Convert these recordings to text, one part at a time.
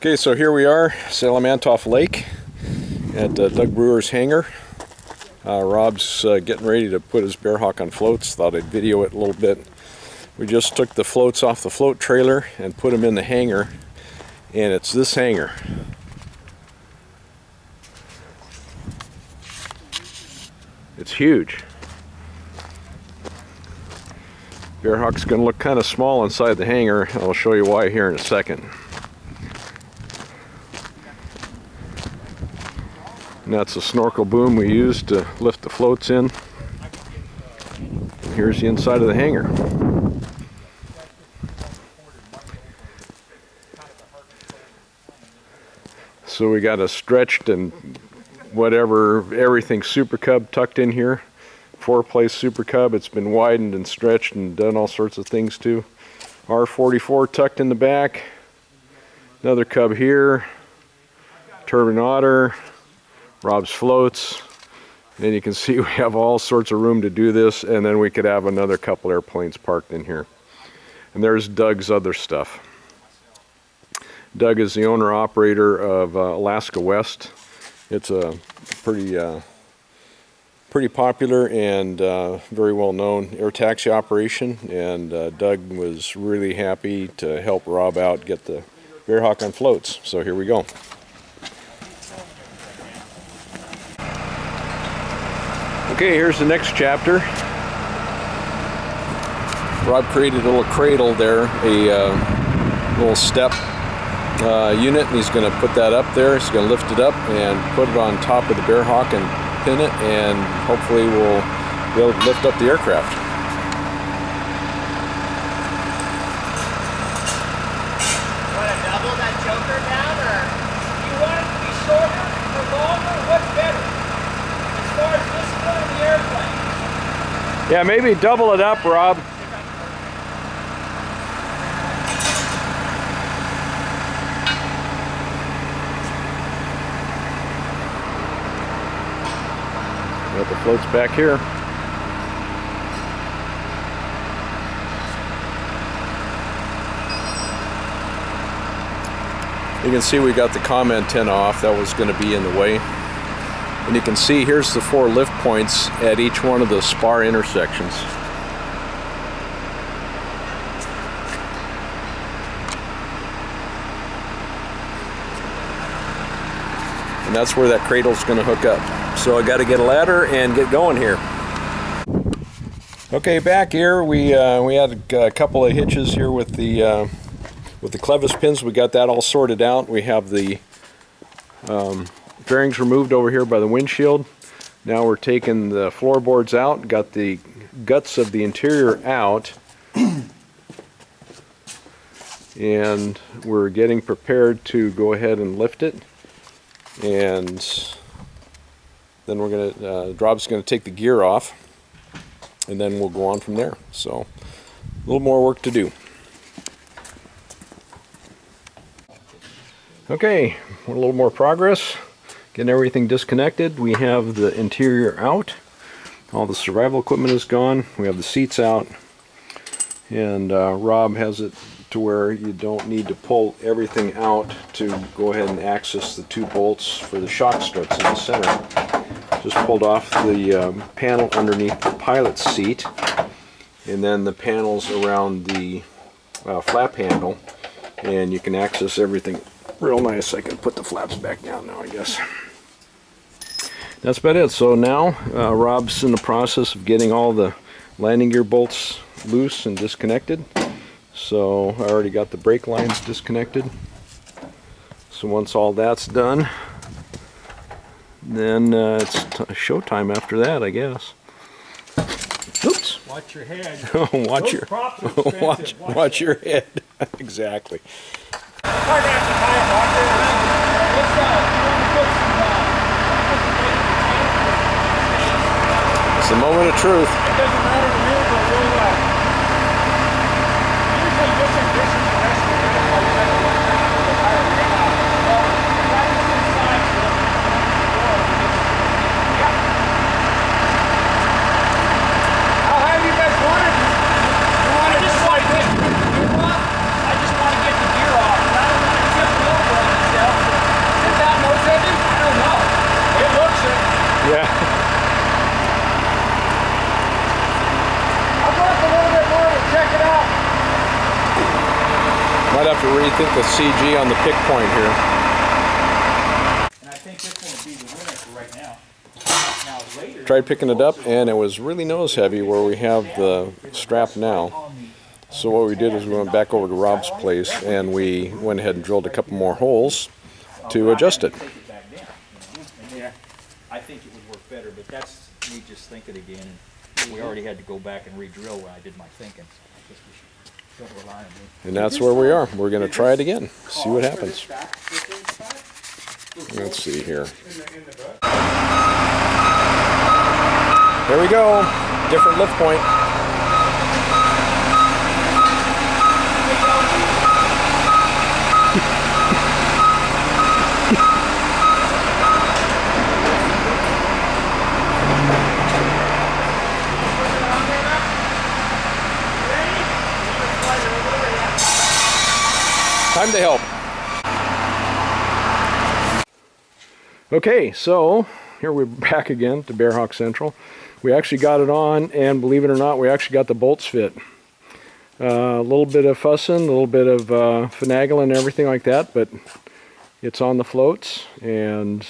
Okay, so here we are, Salamantof Lake at Doug Brewer's hangar. Rob's getting ready to put his Bearhawk on floats. Thought I'd video it a little bit. We just took the floats off the float trailer and put them in the hangar, and it's this hangar. It's huge. Bearhawk's going to look kind of small inside the hangar. I'll show you why here in a second. And that's the snorkel boom we used to lift the floats in. And here's the inside of the hangar. So we got a stretched and whatever, everything Super Cub tucked in here. 4-place Super Cub. It's been widened and stretched and done all sorts of things too. R44 tucked in the back. Another Cub here. Turbine Otter. Rob's floats. And you can see we have all sorts of room to do this, and then we could have another couple airplanes parked in here. And there's Doug's other stuff. Doug is the owner-operator of Alaska West. It's a pretty popular and very well-known air taxi operation, and Doug was really happy to help Rob out get the Bearhawk on floats. So here we go. Okay, here's the next chapter. Rob created a little cradle there, a little step unit, and he's going to put that up there. He's going to lift it up and put it on top of the Bearhawk and pin it, and hopefully we'll be able to lift up the aircraft. Want to double that choker down, or you want it to be shorter or longer? What's better as far as discipline in the airplane? Yeah, maybe double it up, Rob. Got the floats back here. You can see we got the comm antenna off. That was going to be in the way. And you can see here's the 4 lift points at each one of the spar intersections. And that's where that cradle's going to hook up. So I got to get a ladder and get going here. Okay, back here we had a couple of hitches here with the clevis pins. We got that all sorted out. We have the bearings removed over here by the windshield. Now we're taking the floorboards out. Got the guts of the interior out, and we're getting prepared to go ahead and lift it. And then we're gonna, Rob's gonna take the gear off, and then we'll go on from there. So, a little more work to do. Okay, a little more progress. Getting everything disconnected. We have the interior out. All the survival equipment is gone. We have the seats out. And Rob has it to where you don't need to pull everything out to go ahead and access the 2 bolts for the shock struts in the center. Just pulled off the panel underneath the pilot's seat, and then the panels around the flap handle, and you can access everything real nice. I can put the flaps back down now, I guess. That's about it. So now Rob's in the process of getting all the landing gear bolts loose and disconnected. So I already got the brake lines disconnected. So once all that's done, then it's showtime after that, I guess. Oops. Watch your head. watch your head. Exactly. It's the moment of truth. It doesn't matter to me, but we'll usually this is the rest of the day, like you have to work around with the tire right now. Well, practice inside so that how high do you guys want it? You want it just like this? I just want to get the gear off. I don't want to tip it over. think the CG on the pick point here? And I think this one will be the winner for right now. Now later, Tried picking it up and it was really nose heavy where we have the strap now. So what we did is we went back over to Rob's place and we went ahead and drilled a couple more holes to adjust it. yeah, I think it would work better, but that's me just thinking again. And we already had to go back and re-drill when I did my thinking. So I guess we should don't rely on me. And that's where we are. We're going to try it again, see what happens. Let's see here. There we go. Different lift point. Time to help. Okay, so here we're back again to Bearhawk Central. We actually got it on, and believe it or not, we actually got the bolts fit. A little bit of fussing, a little bit of finagling and everything like that, but it's on the floats, and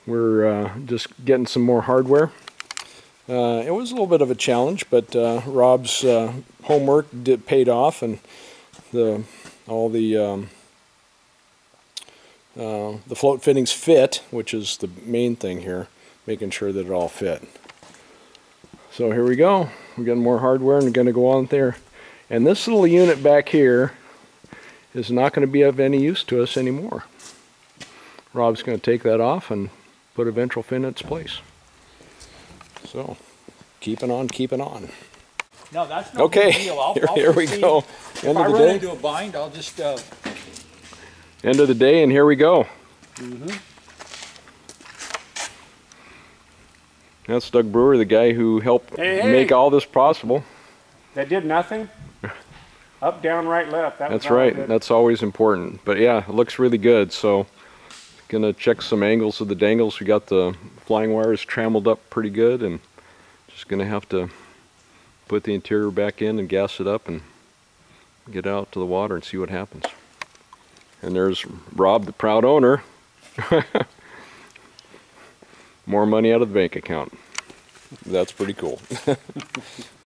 we're just getting some more hardware. It was a little bit of a challenge, but Rob's homework paid off, and all the float fittings fit, which is the main thing here, making sure that it all fit. So here we go. We're getting more hardware and we're going to go on there. And this little unit back here is not going to be of any use to us anymore. Rob's going to take that off and put a ventral fin in its place. So, keeping on, keeping on. No, that's no okay, big deal. I'll here we proceed. go. If End I of the run day. into a bind, I'll just... End of the day, and here we go. That's Doug Brewer, the guy who helped make all this possible. That did nothing? Up, down, right, left. That's right. That's always important. But yeah, it looks really good. So, gonna check some angles of the dangles. We got the flying wires trammeled up pretty good, and just gonna have to put the interior back in and gas it up and get out to the water and see what happens. And there's Rob, the proud owner. More money out of the bank account. That's pretty cool.